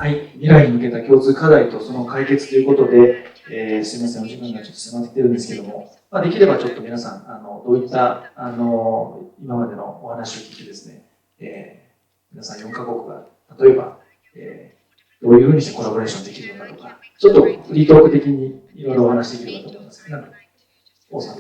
はい、未来に向けた共通課題とその解決ということで、すみません、お時間がちょっと迫ってきてるんですけども、できればちょっと皆さん、どういった今までのお話を聞いてですね、皆さん4カ国が例えば、どういうふうにしてコラボレーションできるのかとか、ちょっとフリートーク的にいろいろお話できればと思います。王さん。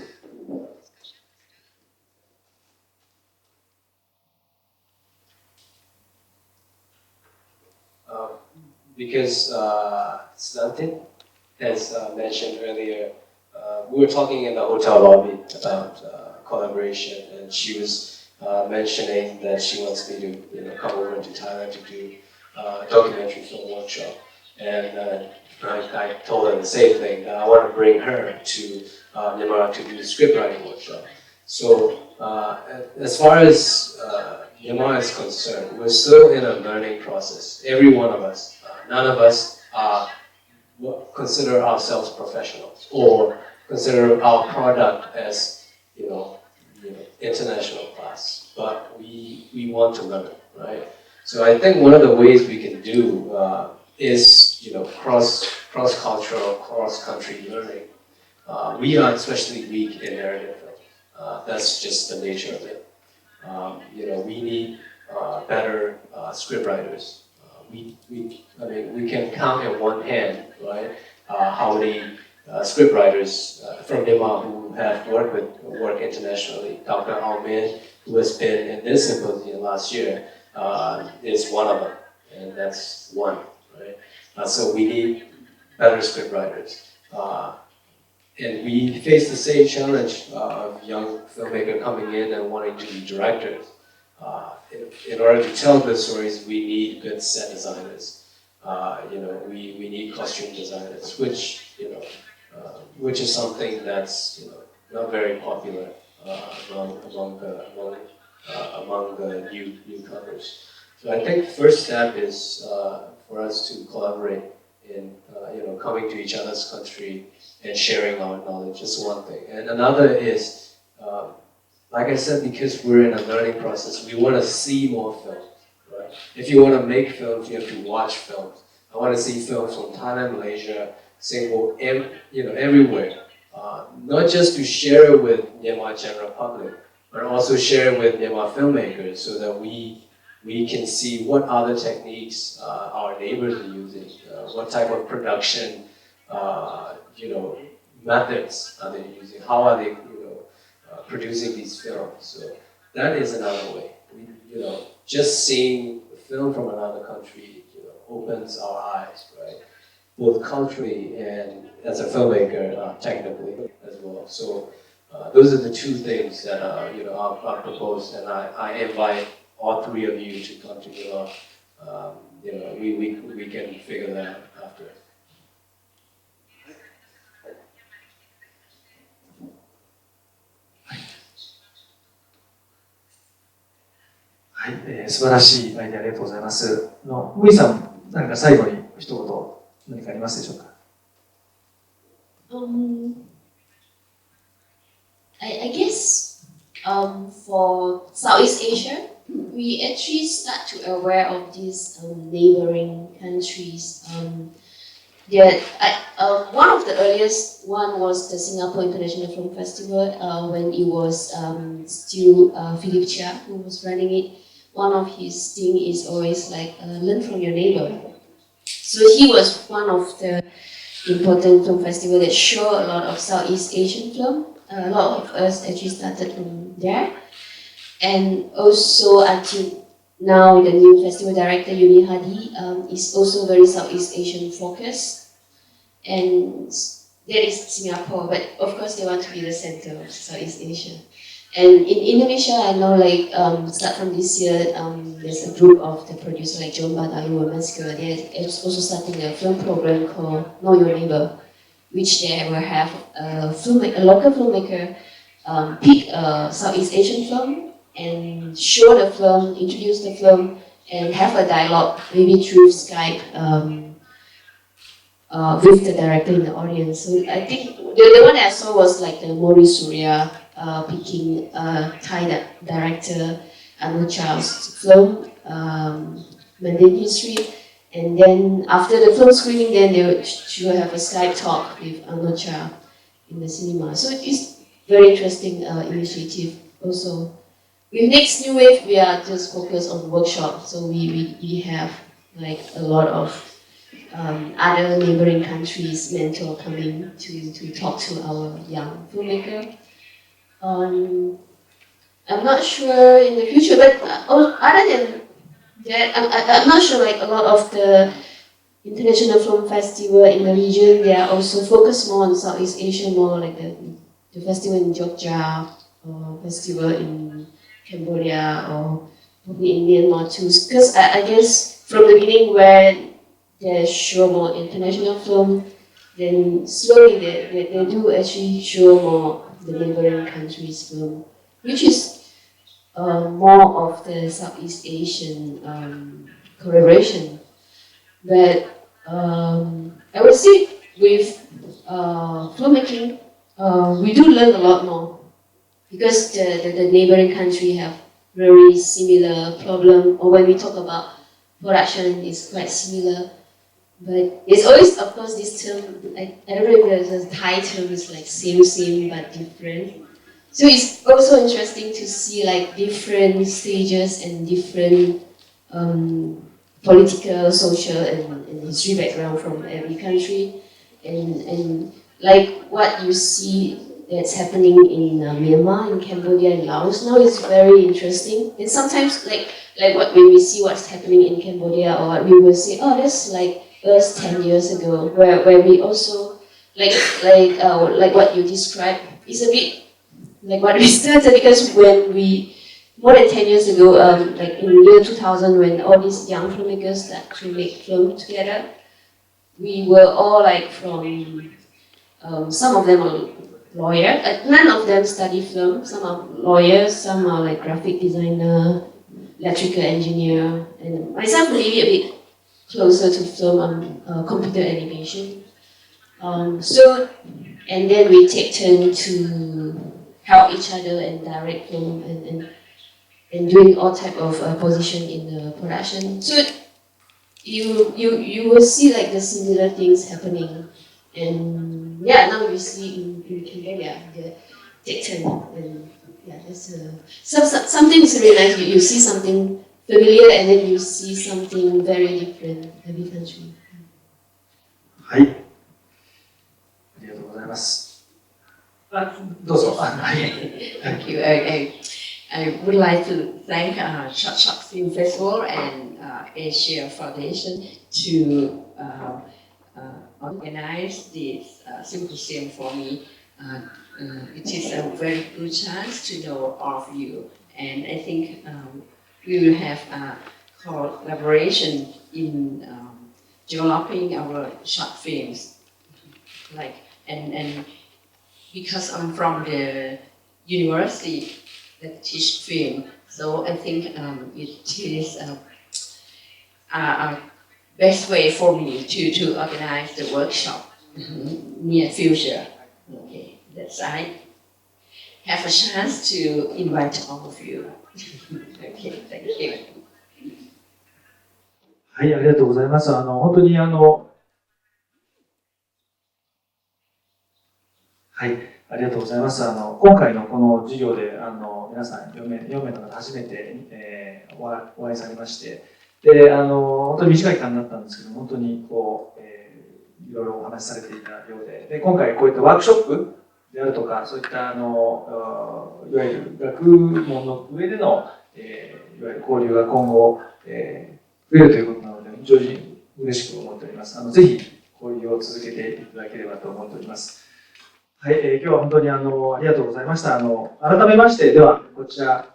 Because Slantin, as mentioned earlier, we were talking in the hotel lobby about collaboration, and she was mentioning that she wants me to come over to Thailand to do a documentary film workshop. And I told her the same thing, that I want to bring her to Myanmar to do a script writing workshop. So as far as Myanmar is concerned, we're still in a learning process, every one of us. None of us consider ourselves professionals or consider our product as international class, but we want to learn, right? So I think one of the ways we can do is cross-cultural, cross-country learning. We are especially weak in narrative film. That's just the nature of it. We need better script writers. We can count in one hand, right? How many script writers from Myanmar who have worked internationally. Dr. Ao Min, who has been in this symposium last year, is one of them, and that's one, right? So we need better script writers. And we face the same challenge of young filmmakers coming in and wanting to be directors. In order to tell good stories, we need good set designers. We need costume designers, which is something that's not very popular among the newcomers. So I think first step is for us to collaborate in coming to each other's country and sharing our knowledge. That's one thing. And another is, like I said, because we're in a learning process, we want to see more films, right? If you want to make films, you have to watch films. I want to see films from Thailand, Malaysia, Singapore, everywhere. Not just to share it with Myanmar general public, but also share it with Myanmar filmmakers so that we can see what other techniques our neighbors are using, what type of production methods are they using, how are they producing these films. So that is another way. Just seeing a film from another country opens our eyes, right? Both culturally and as a filmmaker, technically as well. So those are the two things that are proposed, and I invite all three of you to come together. We can figure that out after. はい、素晴らしいアイデアありがとうございます。ムイさん、何か最後に一言何かありますでしょうか。I guess for Southeast Asia, we actually start to aware of these neighboring countries. One of the earliest one was the Singapore International Film Festival when it was still Philip Chia who was running it. One of his thing is always like learn from your neighbor. So he was one of the important film festival that show a lot of Southeast Asian film. A lot of us actually started from there. And also until now the new festival director Yuni Hadi is also very Southeast Asian focused. And that is Singapore, but of course they want to be the center of Southeast Asia. And in Indonesia, I know start from this year, there's a group of the producer like John Badalu and Masker. They're also starting a film program called Know Your Neighbor, which they will have a local filmmaker pick a Southeast Asian film and show the film, introduce the film, and have a dialogue, maybe through Skype, with the director in the audience. So I think the one I saw was like the Mori Surya picking Thai director Anu Charles' film, Mandarin History, And then after the film screening, then she will have a Skype talk with Anocha in the cinema. So it's very interesting initiative also. With Next New Wave, we are just focused on workshop. So we have like a lot of other neighboring countries mentor coming to talk to our young filmmaker. I'm not sure in the future, but other than that, I'm not sure like a lot of the international film festival in the region, they are also focused more on Southeast Asia, more like the festival in Jogja, or festival in Cambodia, or probably in Myanmar too. Because I guess from the beginning where they show more international film, then slowly they do actually show more the neighboring countries' film, which is more of the Southeast Asian collaboration. But I would say with filmmaking, we do learn a lot more because the neighboring country have very similar problem, or when we talk about production, it's quite similar. But it's always, of course, this term, I don't know if there's a Thai term, is like same but different. So it's also interesting to see like different stages and different political, social, and history background from every country, and like what you see that's happening in Myanmar, in Cambodia, and Laos now is very interesting. And sometimes like when we see what's happening in Cambodia, or what we will say, oh, that's like us 10 years ago, where we also like what you described is a bit like what we started, because when we, more than 10 years ago, like in the year 2000, when all these young filmmakers started to make film together, we were all like from, some of them are lawyers, none of them study film, some are lawyers, some are like graphic designer, electrical engineer, and myself maybe a bit closer to film, computer animation. So, and then we take turn to help each other and direct film and doing all type of position in the production. So you will see like the similar things happening, and yeah, now you see in Cambodia the take turn, and yeah, that's something is really nice. You see something familiar, and then you see something very different every country. はい、ありがとうございます。どうぞ。Thank you. I would like to thank Short Short Film Festival and Asia Foundation to organize this symposium for me. It is a very good chance to know all of you, and I think we will have a collaboration in developing our short films, like and because I'm from the university that teach film, so I think it is a best way for me to organize the workshop near future. Okay, that's I have a chance to invite all of you. Okay, thank you. はい、ありがとうございます。本当にはい、ありがとうございます。今回のこの授業で皆さん4名の方初めて、お会いされまして、で本当に短い時間になったんですけど、本当にこう、いろいろお話しされていたようで、今回こういったワークショップであるとか、そういったいわゆる学問の上での、いわゆる交流が今後、増えるということなので、非常に嬉しく思っております。ぜひ交流を続けていただければと思っております。はい、今日は本当にありがとうございました。改めまして、では、こちら、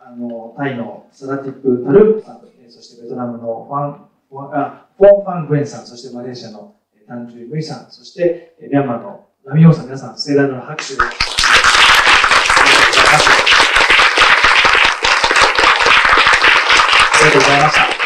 タイのサラティップ・タループさん、そしてベトナムのフォン・ファン・グエンさん、そしてマレーシアのタンジュイ・ムイさん、そしてミャンマーのラミヨウさん、皆さん、盛大な拍手で。ありがとうございました。